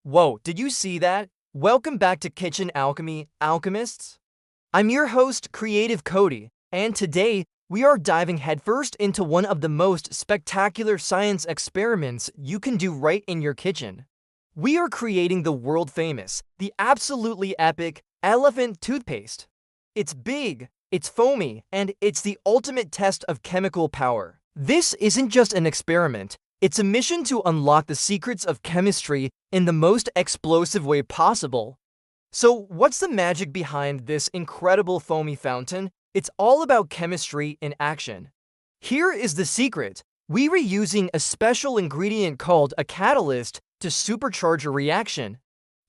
Whoa, did you see that? Welcome back to Kitchen Alchemy, Alchemists. I'm your host, Creative Cody, and today we are diving headfirst into one of the most spectacular science experiments you can do right in your kitchen. We are creating the world-famous, the absolutely epic Elephant Toothpaste. It's big, it's foamy, and it's the ultimate test of chemical power. This isn't just an experiment. It's a mission to unlock the secrets of chemistry in the most explosive way possible. So, what's the magic behind this incredible foamy fountain? It's all about chemistry in action. Here is the secret. We're using a special ingredient called a catalyst to supercharge a reaction.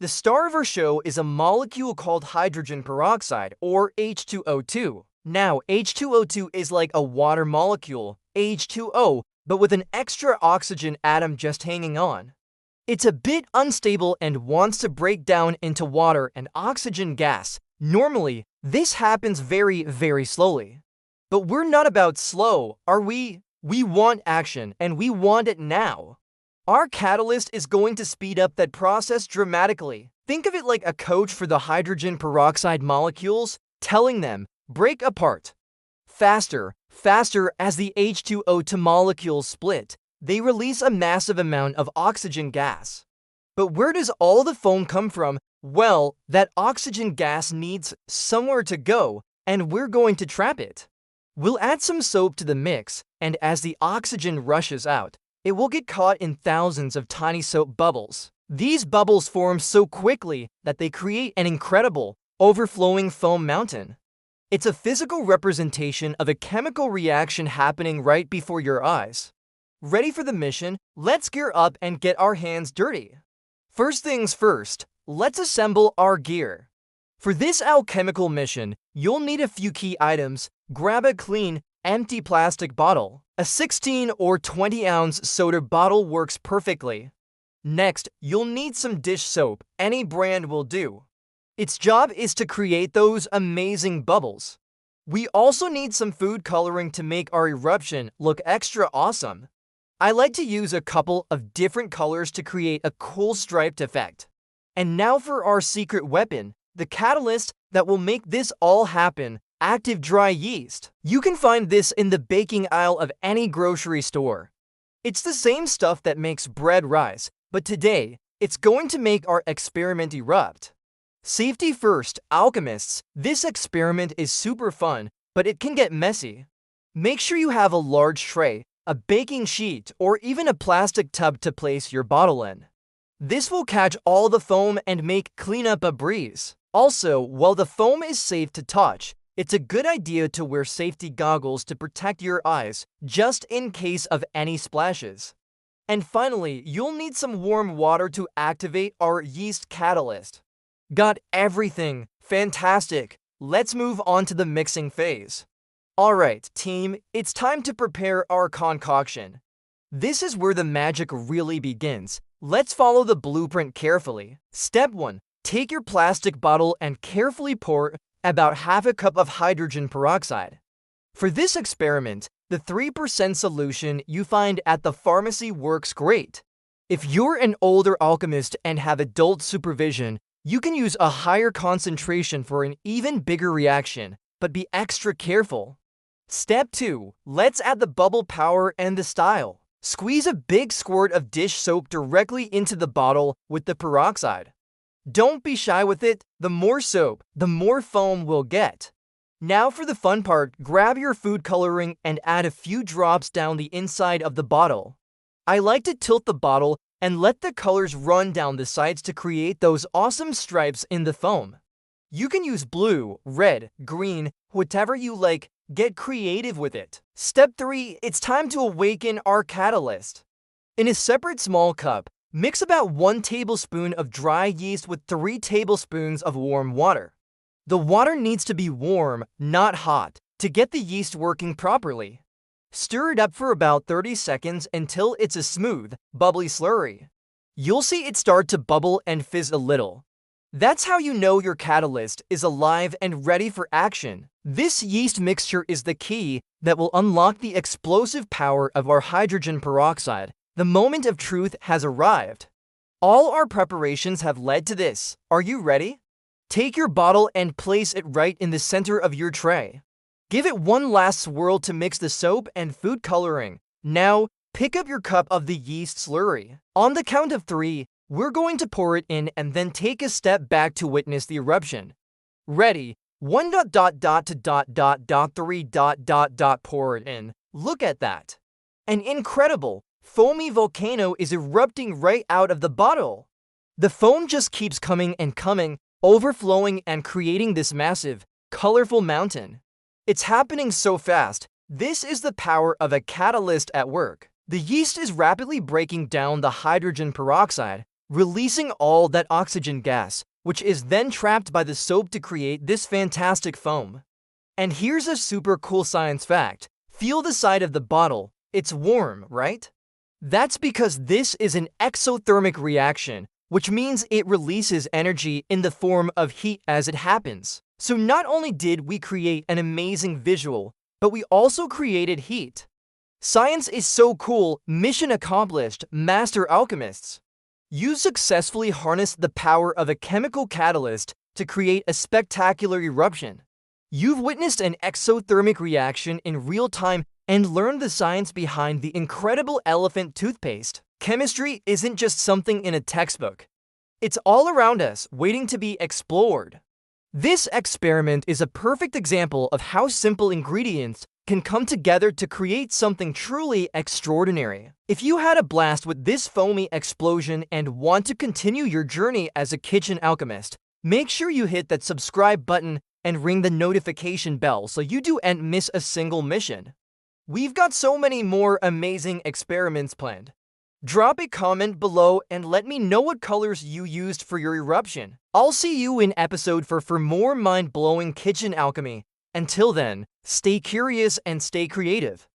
The star of our show is a molecule called hydrogen peroxide, or H2O2. Now, H2O2 is like a water molecule, H2O, but with an extra oxygen atom just hanging on. It's a bit unstable and wants to break down into water and oxygen gas. Normally, this happens very, very slowly. But we're not about slow, are we? We want action, and we want it now. Our catalyst is going to speed up that process dramatically. Think of it like a coach for the hydrogen peroxide molecules, telling them, break apart. Faster as the H2O2 molecules split, they release a massive amount of oxygen gas. But where does all the foam come from? Well, that oxygen gas needs somewhere to go, and we're going to trap it. We'll add some soap to the mix, and as the oxygen rushes out, it will get caught in thousands of tiny soap bubbles. These bubbles form so quickly that they create an incredible, overflowing foam mountain. It's a physical representation of a chemical reaction happening right before your eyes. Ready for the mission? Let's gear up and get our hands dirty. First things first, let's assemble our gear. For this alchemical mission, you'll need a few key items. Grab a clean, empty plastic bottle. A 16 or 20-ounce soda bottle works perfectly. Next, you'll need some dish soap. Any brand will do. Its job is to create those amazing bubbles. We also need some food coloring to make our eruption look extra awesome. I like to use a couple of different colors to create a cool striped effect. And now for our secret weapon, the catalyst that will make this all happen, active dry yeast. You can find this in the baking aisle of any grocery store. It's the same stuff that makes bread rise, but today, it's going to make our experiment erupt. Safety first, alchemists. This experiment is super fun, but it can get messy. Make sure you have a large tray, a baking sheet, or even a plastic tub to place your bottle in. This will catch all the foam and make cleanup a breeze. Also, while the foam is safe to touch, it's a good idea to wear safety goggles to protect your eyes, just in case of any splashes. And finally, you'll need some warm water to activate our yeast catalyst. Got everything. Fantastic. Let's move on to the mixing phase. Alright, team, it's time to prepare our concoction. This is where the magic really begins. Let's follow the blueprint carefully. Step 1. Take your plastic bottle and carefully pour about half a cup of hydrogen peroxide. For this experiment, the 3% solution you find at the pharmacy works great. If you're an older alchemist and have adult supervision, you can use a higher concentration for an even bigger reaction, but be extra careful. Step 2. Let's add the bubble power and the style. Squeeze a big squirt of dish soap directly into the bottle with the peroxide. Don't be shy with it. The more soap, the more foam we'll get. Now for the fun part, grab your food coloring and add a few drops down the inside of the bottle. I like to tilt the bottle and let the colors run down the sides to create those awesome stripes in the foam. You can use blue, red, green, whatever you like. Get creative with it. Step 3. It's time to awaken our catalyst. In a separate small cup, mix about 1 tablespoon of dry yeast with 3 tablespoons of warm water. The water needs to be warm, not hot, to get the yeast working properly. Stir it up for about 30 seconds until it's a smooth, bubbly slurry. You'll see it start to bubble and fizz a little. That's how you know your catalyst is alive and ready for action. This yeast mixture is the key that will unlock the explosive power of our hydrogen peroxide. The moment of truth has arrived. All our preparations have led to this. Are you ready? Take your bottle and place it right in the center of your tray. Give it one last swirl to mix the soap and food coloring. Now, pick up your cup of the yeast slurry. On the count of 3, we're going to pour it in and then take a step back to witness the eruption. Ready? 1 to 3 pour it in. Look at that. An incredible, foamy volcano is erupting right out of the bottle. The foam just keeps coming and coming, overflowing and creating this massive, colorful mountain. It's happening so fast. This is the power of a catalyst at work. The yeast is rapidly breaking down the hydrogen peroxide, releasing all that oxygen gas, which is then trapped by the soap to create this fantastic foam. And here's a super cool science fact. Feel the side of the bottle. It's warm, right? That's because this is an exothermic reaction, which means it releases energy in the form of heat as it happens. So not only did we create an amazing visual, but we also created heat. Science is so cool, mission accomplished, master alchemists. You successfully harnessed the power of a chemical catalyst to create a spectacular eruption. You've witnessed an exothermic reaction in real time and learned the science behind the incredible elephant toothpaste. Chemistry isn't just something in a textbook. It's all around us, waiting to be explored. This experiment is a perfect example of how simple ingredients can come together to create something truly extraordinary. If you had a blast with this foamy explosion and want to continue your journey as a kitchen alchemist, make sure you hit that subscribe button and ring the notification bell so you don't miss a single mission. We've got so many more amazing experiments planned. Drop a comment below and let me know what colors you used for your eruption. I'll see you in episode 4 for more mind-blowing kitchen alchemy. Until then, stay curious and stay creative.